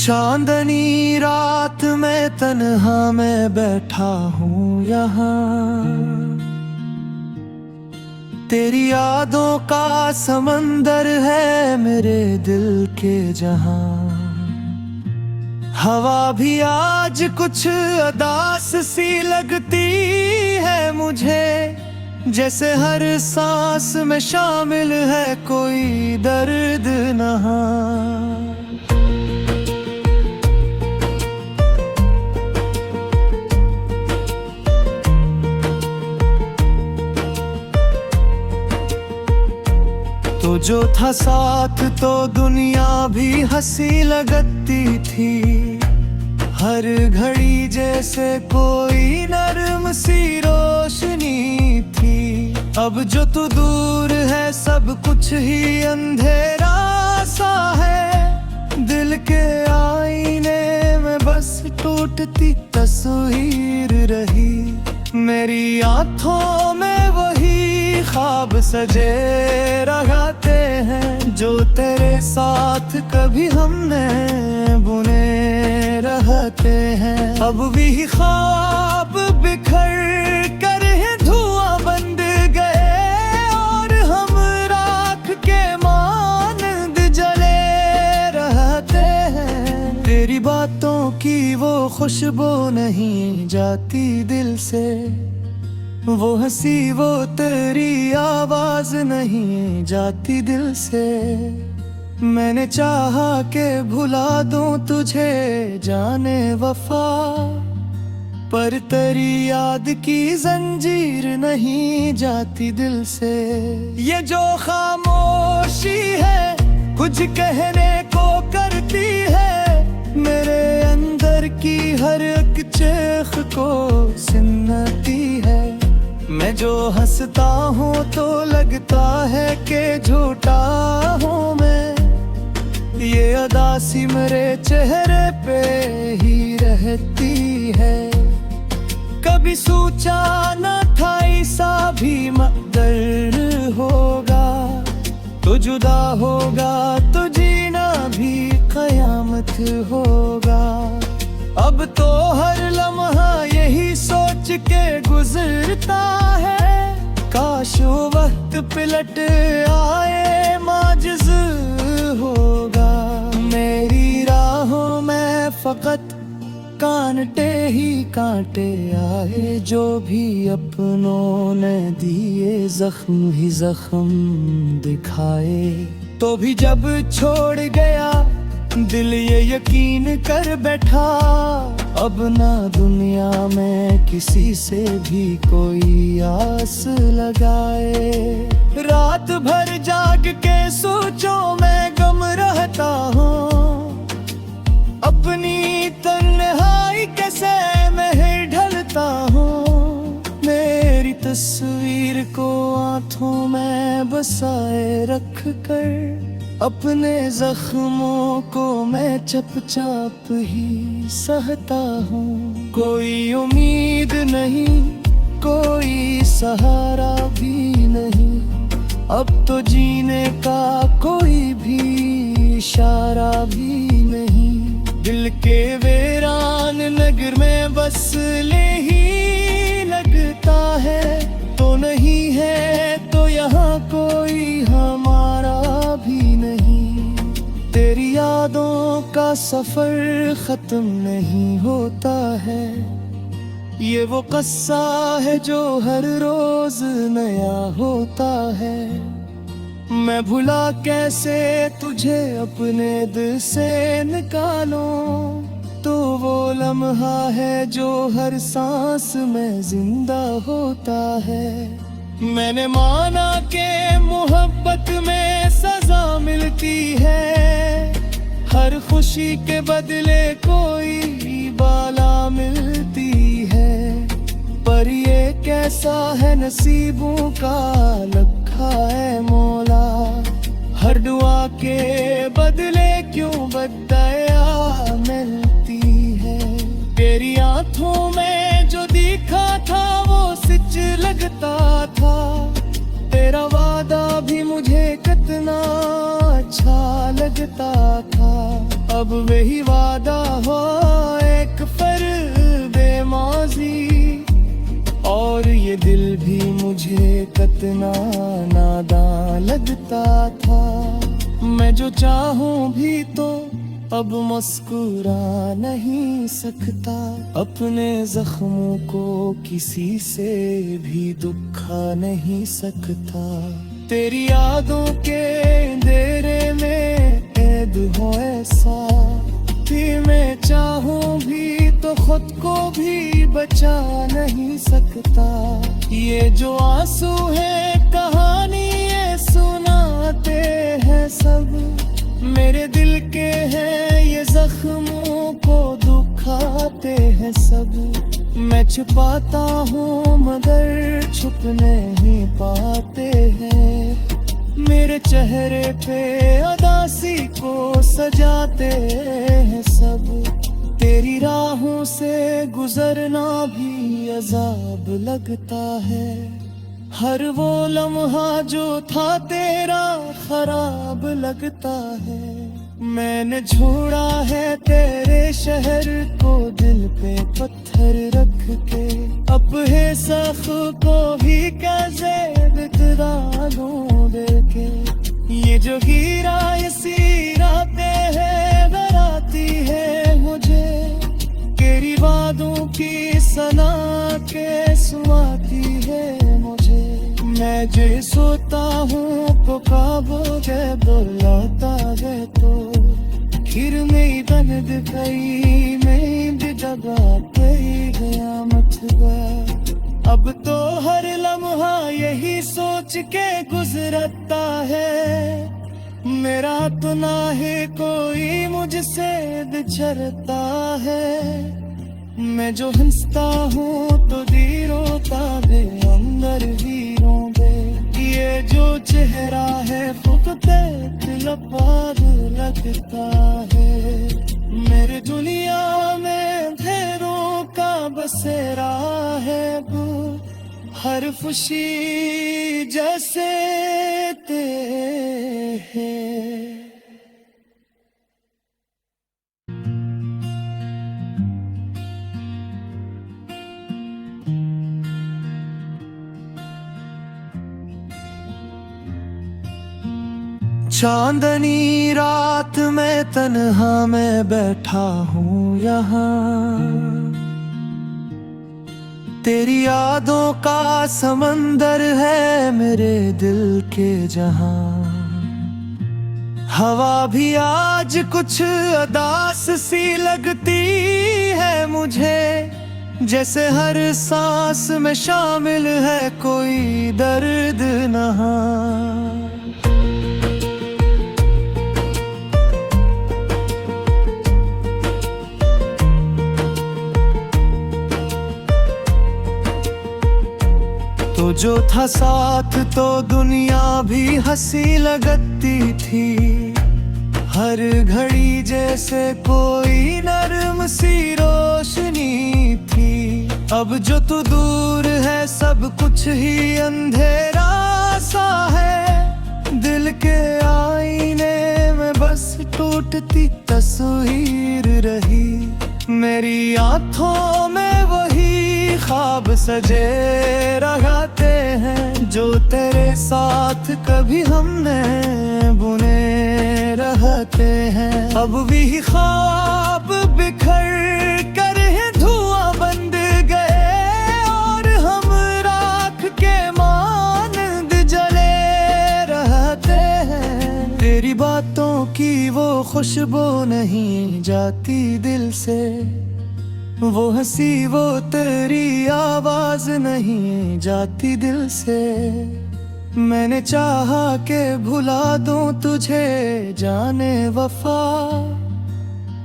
चांदनी रात में तन्हा मैं बैठा हूँ यहाँ, तेरी यादों का समंदर है मेरे दिल के जहां। हवा भी आज कुछ अदास सी लगती है मुझे, जैसे हर सांस में शामिल है कोई दर्द नहां। तो जो था साथ तो दुनिया भी हंसी लगती थी, हर घड़ी जैसे कोई नर्म सी रोशनी थी। अब जो तू दूर है सब कुछ ही अंधेरा सा है, दिल के आईने में बस टूटती तस्वीर रही। मेरी आंखों में वही ख्वाब सजे रहते हैं जो तेरे साथ कभी हमने बुने रहते हैं। अब भी ख्वाब बिखर कर है धुआं बंद गए और हम राख के मानंद जले रहते हैं। तेरी बातों की वो खुशबू नहीं जाती दिल से, वो हंसी वो तेरी आवाज नहीं जाती दिल से। मैंने चाहा के भुला दूं तुझे जाने वफा, पर तेरी याद की जंजीर नहीं जाती दिल से। ये जो खामोशी है कुछ कहने को करती है, मेरे अंदर की हर एक चेख को सुनती है। मैं जो हंसता हूँ तो लगता है कि झूठा हूँ मैं, ये अदासी मेरे चेहरे पे ही रहती है। कभी सोचा न था ऐसा भी मकदर होगा, तो जुदा होगा तो जीना भी कयामत होगा। अब तो हर लम्हा यही सोच के गुजरता है, काश वो वक्त पिलट आए माजिज होगा। मेरी राहों में फकत कांटे ही कांटे आए, जो भी अपनों ने दिए जख्म ही जख्म दिखाए। तो भी जब छोड़ गया दिल ये यकीन कर बैठा, अब ना दुनिया में किसी से भी कोई आस लगाए। रात भर जाग के सोचो मैं गम रहता हूँ, अपनी तन्हाई कैसे मैं ढलता हूँ। मेरी तस्वीर को आँखों में बसाए रख कर, अपने जख्मों को मैं चुपचाप ही सहता हूँ। कोई उम्मीद नहीं कोई सहारा भी नहीं, अब तो जीने का कोई भी इशारा भी नहीं। दिल के वीरान नगर में बस ले ही लगता है, तो नहीं है तो यहाँ कोई हमारा भी नहीं। तेरी यादों का सफर खत्म नहीं होता है, ये वो किस्सा है जो हर रोज नया होता है। मैं भुला कैसे तुझे अपने दिल से निकालूं, तो वो लम्हा है जो हर सांस में जिंदा होता है। मैंने माना कि मोहब्बत में सजा मिलती है, हर खुशी के बदले कोई बाला मिलती है। पर ये कैसा है नसीबों का लिखा है मौला, हर दुआ के बदले क्यों बदया मिलती है। तेरी आंखों में जो दिखा था वो सच लगता था, तेरा वादा भी मुझे कितना अच्छा लगता था। अब वही वादा हो एक बेमाजी, और ये दिल भी मुझे कितना नादान लगता था। मैं जो चाहूं भी तो अब मुस्कुरा नहीं सकता, अपने जख्मों को किसी से भी दुखा नहीं सकता। तेरी यादों के अंधेरे में कैद हो ऐसा कि मैं चाहूं भी तो खुद को भी बचा नहीं सकता। ये जो आंसू है कहानी ये सुनाते हैं सब, मेरे दिल के हैं ये जख्मों को दुखाते हैं सब। मैं छुपाता हूँ मगर छुप नहीं पाते हैं, मेरे चेहरे पे उदासी को सजाते हैं सब। तेरी राहों से गुजरना भी अजाब लगता है, हर वो लम्हा जो था तेरा खराब लगता है। मैंने छोड़ा है तेरे शहर को दिल पे पत्थर रख के, अपने सख को भी कैसे बितरा दूं दिल के। ये जो हीरा इसी राते है डराती है मुझे, तेरी बातों की सना के सुनाती है मुझे। मैं जे सोता हूँ तो काबू जब बुलाता है तो खीर में दर्द गई मैं भी दबा गई गया मतबा। अब तो हर लम्हा यही सोच के गुजरता है, मेरा तो ना है कोई मुझसे बिछड़ता है। मैं जो हंसता हूँ तो दी रोता दे अंदर ही रोंदे, ये जो चेहरा है खुद देख लपाद लगता है। मेरे दुनिया में अंधेरों का बसेरा है वो, हर खुशी जैसे ते है। चांदनी रात में तन्हा मैं बैठा हूँ यहाँ, तेरी यादों का समंदर है मेरे दिल के जहां। हवा भी आज कुछ उदास सी लगती है मुझे, जैसे हर सांस में शामिल है कोई दर्द नहा। तो जो था साथ तो दुनिया भी हंसी लगती थी, हर घड़ी जैसे कोई नर्म सी रोशनी थी। अब जो तू दूर है सब कुछ ही अंधेरा सा है, दिल के आईने में बस टूटती तस्वीर रही। मेरी आंखों में वही ख्वाब सजे रहते हैं जो तेरे साथ कभी हमने बुने रहते हैं। अब भी ख्वाब बिखर कर है धुआं बंद गए और हम राख के मानंद जले रहते हैं। तेरी बातों की वो खुशबू नहीं जाती दिल से, वो हंसी वो तेरी आवाज नहीं जाती दिल से। मैंने चाहा के भुला दूं तुझे जाने वफा,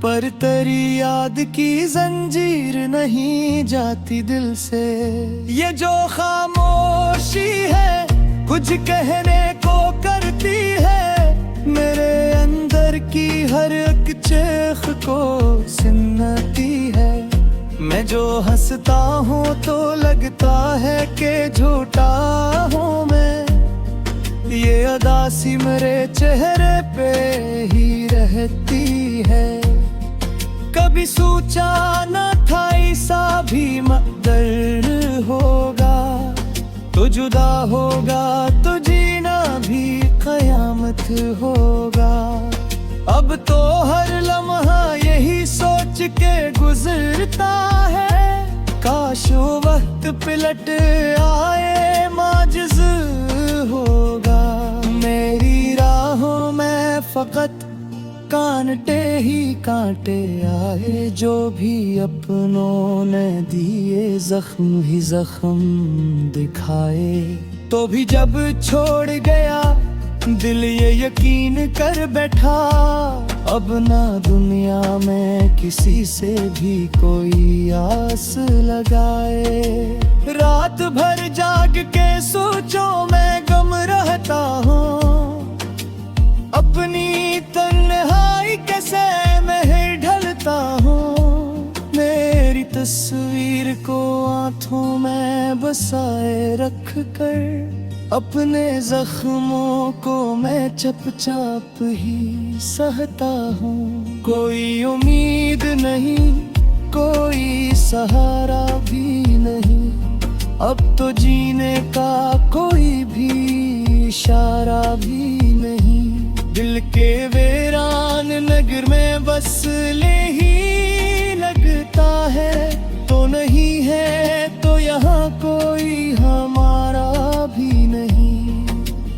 पर तेरी याद की जंजीर नहीं जाती दिल से। ये जो खामोशी है कुछ कहने को करती है, मेरे अंदर की हर एक चेख को सुनती है। मैं जो हंसता हूँ तो लगता है कि झूठा हूँ मैं, ये अदासी मेरे चेहरे पे ही रहती है। कभी सोचा न था ऐसा भी मकदर होगा, तो जुदा होगा तो जीना भी कयामत होगा। अब तो हर लम्हा यही सोच के गुजरता है, काश वो वक्त पिलट आए माजिज होगा। मेरी राहों में फकत कांटे ही कांटे आए, जो भी अपनों ने दिए जख्म ही जख्म दिखाए। तो भी जब छोड़ गया दिल ये यकीन कर बैठा, अब ना दुनिया में किसी से भी कोई आस लगाए। रात भर जाग के सोचों में गम रहता हूँ, अपनी तन्हाई कैसे मैं ढलता हूँ। मेरी तस्वीर को आँखों में बसाए रख कर, अपने जख्मों को मैं चुपचाप ही सहता हूँ। कोई उम्मीद नहीं, कोई सहारा भी नहीं, अब तो जीने का कोई भी इशारा भी नहीं। दिल के वीरान नगर में बस ले ही लगता है, तो नहीं है तो यहाँ कोई हमारा भी नहीं।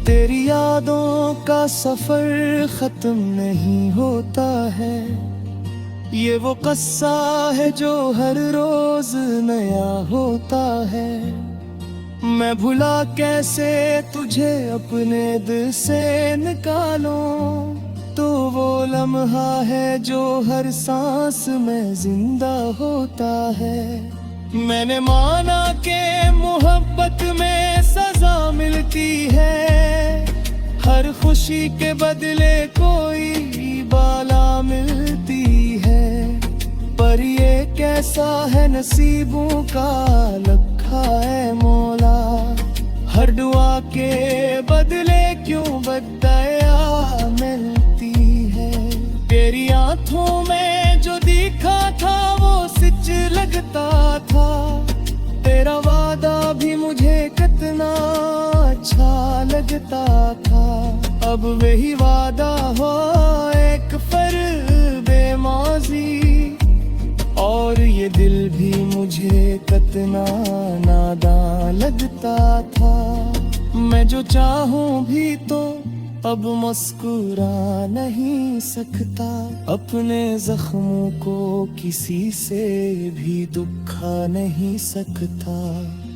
तेरी यादों का सफर खत्म नहीं होता है, ये वो किस्सा है जो हर रोज नया होता है। मैं भुला कैसे तुझे अपने दिल से निकालूं, तो वो लम्हा है जो हर सांस में जिंदा होता है। मैंने माना कि मोहब्बत में सजा मिलती है, हर खुशी के बदले कोई बाला मिलती है। पर ये कैसा है नसीबों का लखा है मौला, हर दुआ के बदले क्यों बदया मिलती है। तेरी आंखों में जो दिखा था वो सच लगता था, तेरा वादा भी मुझे कितना अच्छा लगता था। अब वही वादा हो एक फर्बे माजी, और ये दिल भी मुझे कितना नादान लगता था। मैं जो चाहूं भी तो अब मुस्कुरा नहीं सकता, अपने जख्मों को किसी से भी दुखा नहीं सकता।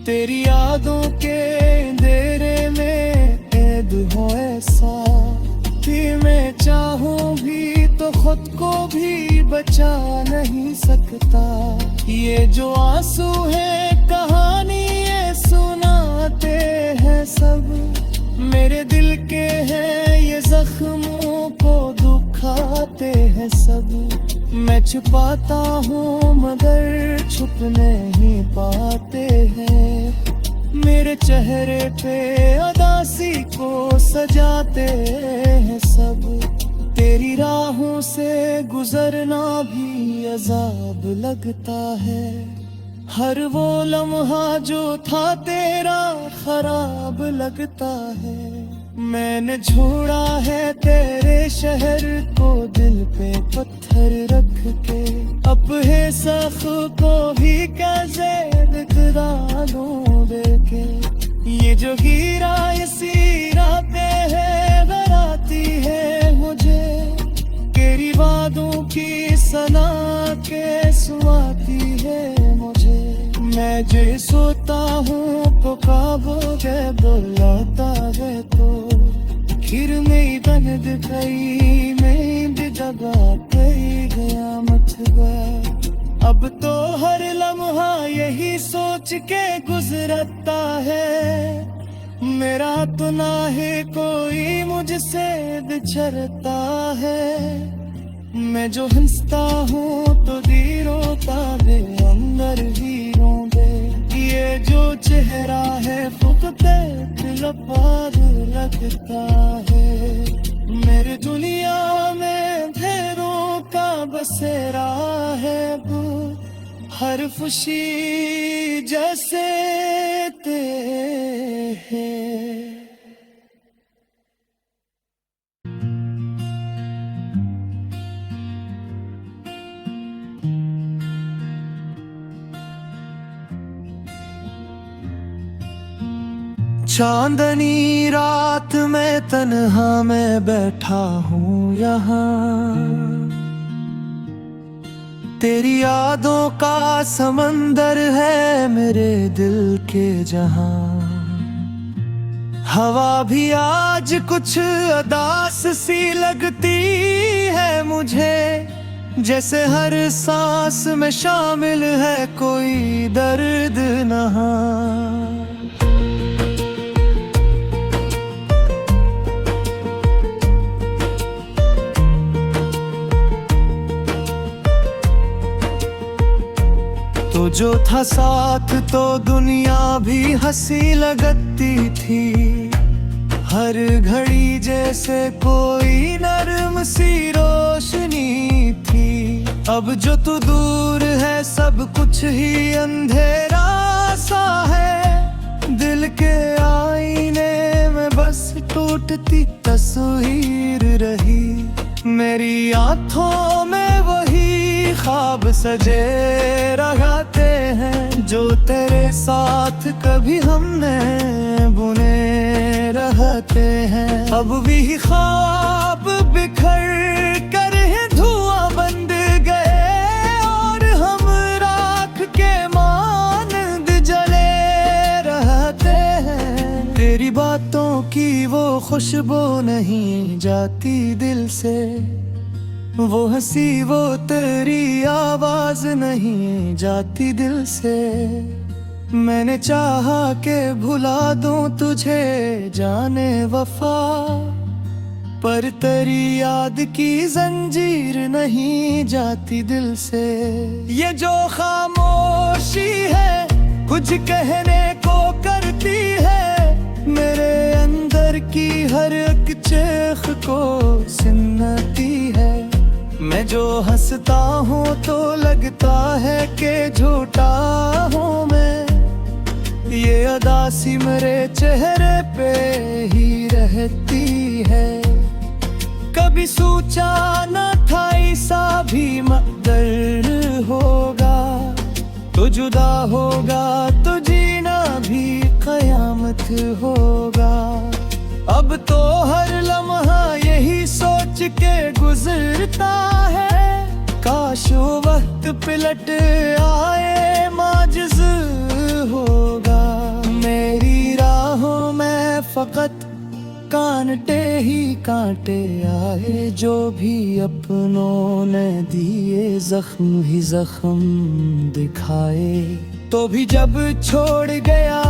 तेरी यादों के अंधेरे में कैद हो ऐसा कि मैं चाहूं भी तो खुद को भी बचा नहीं सकता। ये जो आंसू है कहानी ये सुनाते हैं सब, मेरे दिल के हैं ये जख्मों को दुखाते हैं सब। मैं छुपाता हूँ मगर छुप नहीं पाते हैं, मेरे चेहरे पे उदासी को सजाते हैं सब। तेरी राहों से गुजरना भी अजाब लगता है, हर वो लम्हा जो था तेरा खराब लगता है। मैंने छोड़ा है तेरे शहर को दिल पे पत्थर रख के, अब है सख को भी कैसे दिखला दूं देके। ये जो हीरा ये सीरा पे है डराती है मुझे, तेरी वादों की सना के सुआती है मुझे। मैं जे सोता हूँ तो काबो के बुलाता है, तो खीर में बन दिखाई मैं भी दबा गई गया मथवा। अब तो हर लम्हा यही सोच के गुजरता है, मेरा तो ना है कोई मुझसे बिछड़ता है। मैं जो हंसता हूँ तो दी रोता दे अंदर ही रोंदे, ये जो चेहरा है फुकते दिल पार लगता है। मेरे दुनिया में अंधेरों का बसेरा है वो, हर खुशी जैसे ते है। चांदनी रात में तन्हा मैं बैठा हूँ यहाँ, तेरी यादों का समंदर है मेरे दिल के जहां। हवा भी आज कुछ अदास सी लगती है मुझे, जैसे हर सांस में शामिल है कोई दर्द नहां। तो जो था साथ तो दुनिया भी हंसी लगती थी, हर घड़ी जैसे कोई नर्म सी रोशनी थी। अब जो तू दूर है सब कुछ ही अंधेरा सा है, दिल के आईने में बस टूटती तस्वीर रही। मेरी आंखों में वही ख्वाब सजे रहते हैं जो तेरे साथ कभी हमने बुने रहते हैं। अब भी ख्वाब बिखर कर हैं धुआं बंद गए और हम राख के मानंद जले रहते हैं। तेरी बातों की वो खुशबू नहीं जाती दिल से, वो हंसी वो तेरी आवाज नहीं जाती दिल से। मैंने चाहा के भुला दूं तुझे जाने वफा, पर तेरी याद की जंजीर नहीं जाती दिल से। ये जो खामोशी है कुछ कहने को करती है, मेरे अंदर की हर एक चेख को सुनती है। मैं जो हंसता हूँ तो लगता है कि झूठा हूँ मैं, ये अदासी मेरे चेहरे पे ही रहती है। कभी सोचा न था ऐसा भी मकदर होगा, तो जुदा होगा तो जीना भी कयामत होगा। अब तो हर लम्हा यही सोच के गुजरता है, काश वो वक्त पिलट आए माजिज होगा। मेरी राहों में फकत कांटे ही कांटे आए, जो भी अपनों ने दिए जख्म ही जख्म दिखाए। तो भी जब छोड़ गया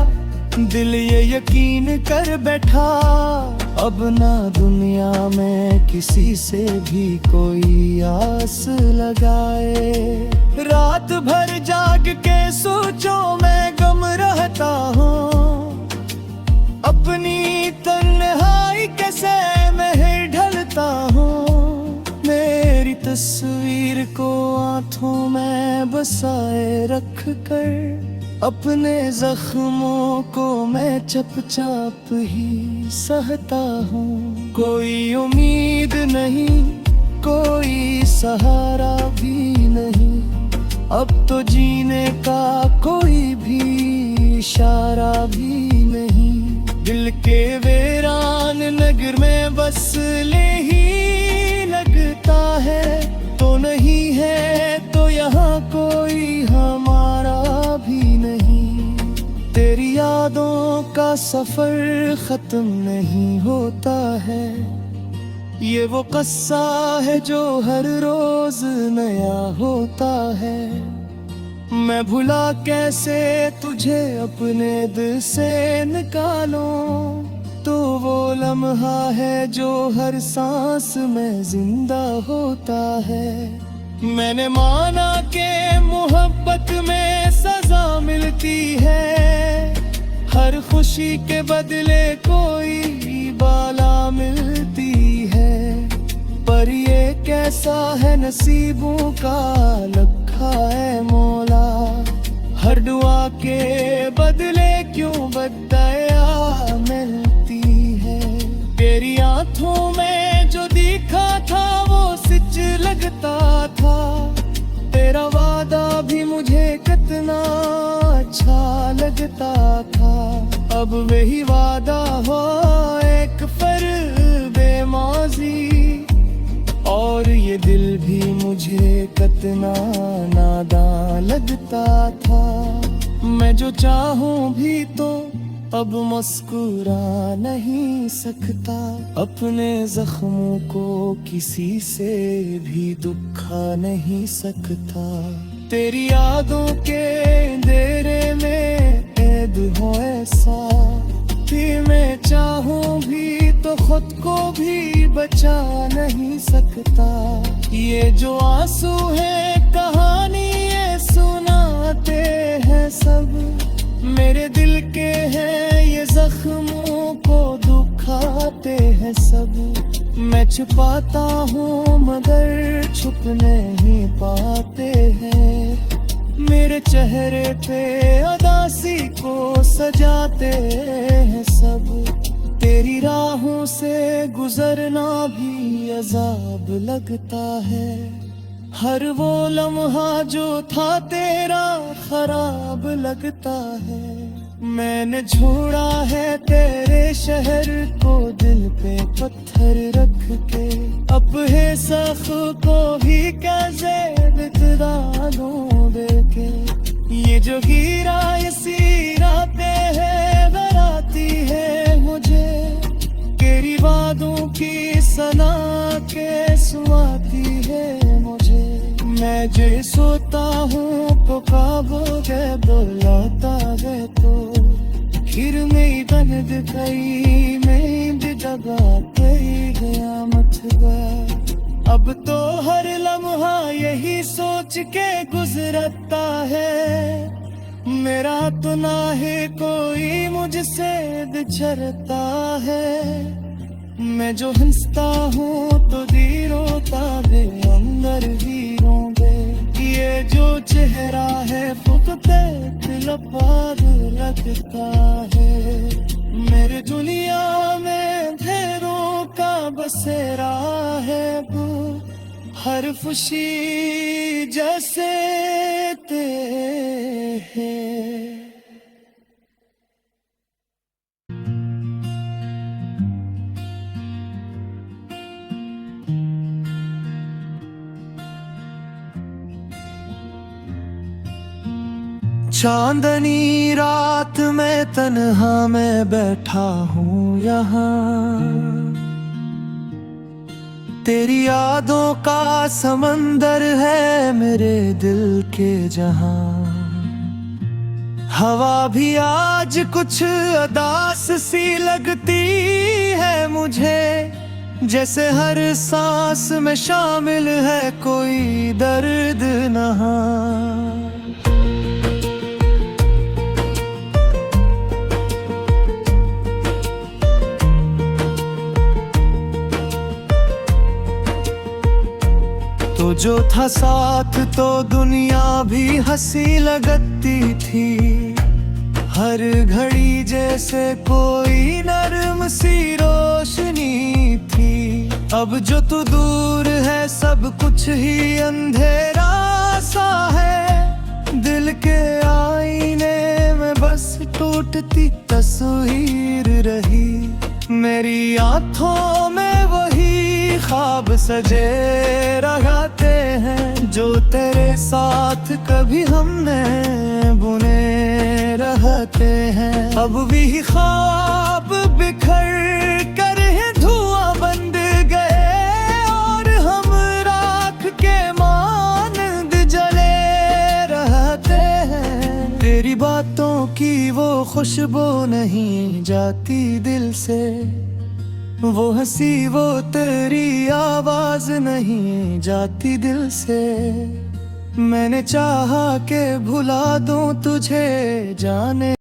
दिल ये यकीन कर बैठा, अब ना दुनिया में किसी से भी कोई आस लगाए। रात भर जाग के सोचो मैं गम रहता हूँ, अपनी तन्हाई कैसे मैं ढलता हूँ। मेरी तस्वीर को आंखों में बसाए रख कर, अपने जख्मों को मैं चुपचाप ही सहता हूँ। कोई उम्मीद नहीं, कोई सहारा भी नहीं, अब तो जीने का कोई भी इशारा भी नहीं। दिल के वीरान नगर में बस ले ही लगता है, तो नहीं है तो यहाँ कोई हमारा भी नहीं। तेरी यादों का सफर खत्म नहीं होता है, ये वो किस्सा है जो हर रोज नया होता है। मैं भुला कैसे तुझे अपने दिल से निकालूं, तो वो लम्हा है जो हर सांस में जिंदा होता है। मैंने माना कि मोहब्बत में सजा मिलती है, हर खुशी के बदले कोई बाला मिलती है। ऐसा है नसीबों का लिखा है मौला। हर दुआ के बदले क्यों बदया मिलती है। तेरी आंखों में जो दिखा था वो सच लगता था। तेरा वादा भी मुझे कितना अच्छा लगता था। अब वही वादा हो एक बेमाजी, और ये दिल भी मुझे कितना नादान लगता था। मैं जो चाहूं भी तो अब मुस्कुरा नहीं सकता। अपने जख्मों को किसी से भी दुखा नहीं सकता। तेरी यादों के अंधेरे में कैद हो ऐसा कि मैं चाहूं भी तो खुद को भी बचा नहीं सकता। ये जो आंसू है कहानी ये सुनाते हैं सब। मेरे दिल के हैं ये जख्मों को दुखाते हैं सब। मैं छुपाता हूँ मगर छुप नहीं पाते हैं। मेरे चेहरे पे उदासी को सजाते हैं सब। तेरी राहों से गुजरना भी अजाब लगता है। हर वो लम्हा जो था तेरा खराब लगता है। मैंने छोड़ा है तेरे शहर को दिल पे पत्थर रख के। अपने सख को भी कैसे बितरा दूं देके। ये जो हीरा इसी राते है डराती है मुझे। तेरी बातों की सना के सुनाती है मुझे। मैं जो सोता हूँ तो काबू के बुलाता है तो। फिर मेरी बंद गई मैं जगा गई क़यामत गया। अब तो हर लम्हा यही सोच के गुजरता है। मेरा तो ना है कोई मुझसे बिछड़ता है। मैं जो हंसता हूँ तो दी रोता दे अंदर ही रोंदे। ये जो चेहरा है फुकते लपाद लगता है। मेरे दुनिया में अंधेरों का बसेरा है वो। हर खुशी जैसे ते है। चांदनी रात में तन्हा मैं बैठा हूँ यहाँ। तेरी यादों का समंदर है मेरे दिल के जहां। हवा भी आज कुछ उदास सी लगती है मुझे। जैसे हर सांस में शामिल है कोई दर्द नहा। तो जो था साथ तो दुनिया भी हंसी लगती थी। हर घड़ी जैसे कोई नर्म सी रोशनी थी। अब जो तू दूर है सब कुछ ही अंधेरा सा है। दिल के आईने में बस टूटती तस्वीर रही। मेरी आंखों में वही ख्वाब सजे रहते हैं जो तेरे साथ कभी हमने बुने रहते हैं। अब भी ख्वाब बिखर कर है धुआं बंद गए और हम राख के मानंद जले रहते हैं। तेरी बातों की वो खुशबू नहीं जाती दिल से। वो हंसी वो तेरी आवाज नहीं जाती दिल से। मैंने चाहा के भुला दूं तुझे जाने